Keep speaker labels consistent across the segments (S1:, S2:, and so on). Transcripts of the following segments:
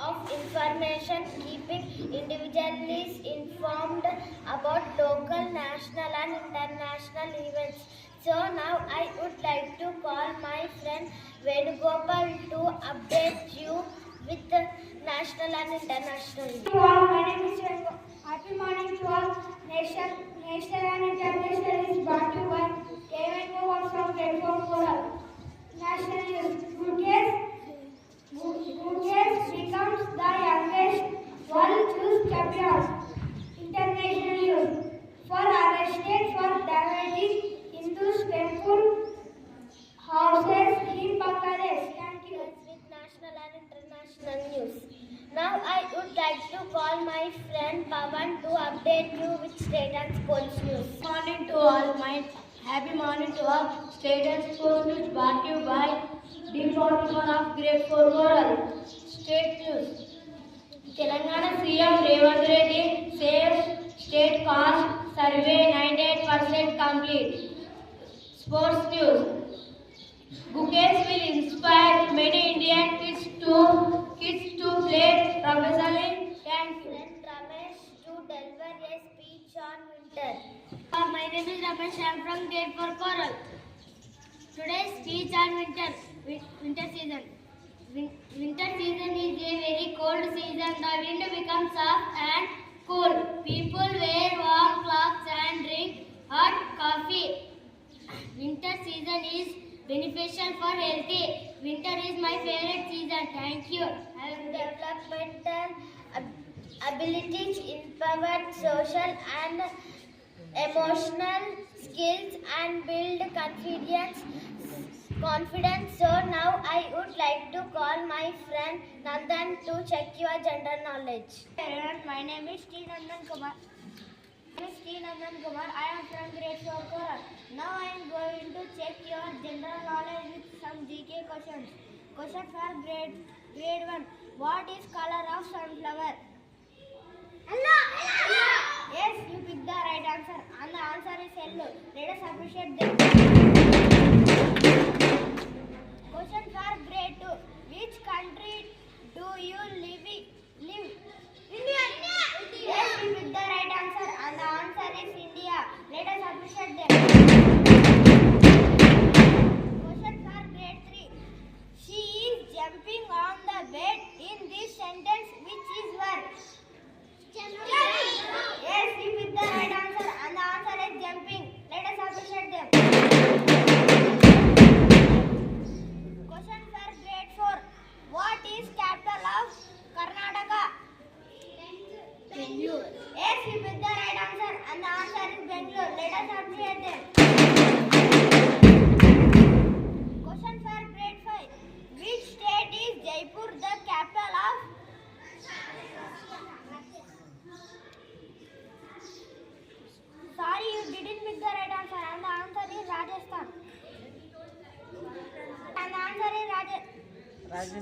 S1: of information, keeping individuals informed about local, national and international events. So now I would like to call my friend Venugopal to update you with the national and international events.
S2: My name is Venugopal. Happy morning to all. National and international is brought to you by Kevin Moore from Redford Coral. National news. Guterres becomes the youngest world chess champion. International news. For arrested for damaging Hindu's temple houses in Bangladesh. Thank you.
S1: With national and international news. Now I would like to call my friend Pavan to update you with state and sports news.
S3: Happy morning to all. State and sports news brought to you by D41 of Grade 4 Coral. State news. Telangana CM Revant Reddy says state caste survey 98% complete. Sports news. Bouquets will inspire many Indian kids to play professionally. Thank you.
S1: Friend Ramesh to deliver a speech on winter.
S3: My name is Ramesh. I am from Grade 4 Coral. Today's speech on winter season. Winter season is a very cold season. The wind becomes soft and cool. People wear warm clothes and drink hot coffee. Winter season is beneficial for healthy. Winter is my favorite season. Thank you.
S1: Developmental abilities, empowered social and emotional skills and build confidence. So now I would like to call my friend Nandan to check your general knowledge.
S2: My name is T. Nandan Kumar. I am from Grade 4 Coral. Now I am going to check your general knowledge with some GK questions. Question for grade 1. What is color of sunflower? Yes, you picked the right answer. And the answer is yellow. Let us appreciate them. Question for grade 2. Which country do you live in? India. Yes, you picked the right answer. And the answer is India. Let us appreciate them. Question for grade 3. She is jumping on the bed in this sentence. Which is word? Yes, you picked the right answer. And the answer is jumping. Let us appreciate them. Question for grade 4. What is capital of Karnataka?
S3: Bengaluru.
S2: Yes, you picked the right answer. And the answer is Bengaluru. Let us appreciate them. Question for grade 5. Which state is Jaipur the capital of? Sorry, you didn't pick the right answer. And the answer is Rajasthan. And the answer is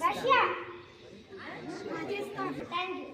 S2: Russia. Rajasthan. Thank you.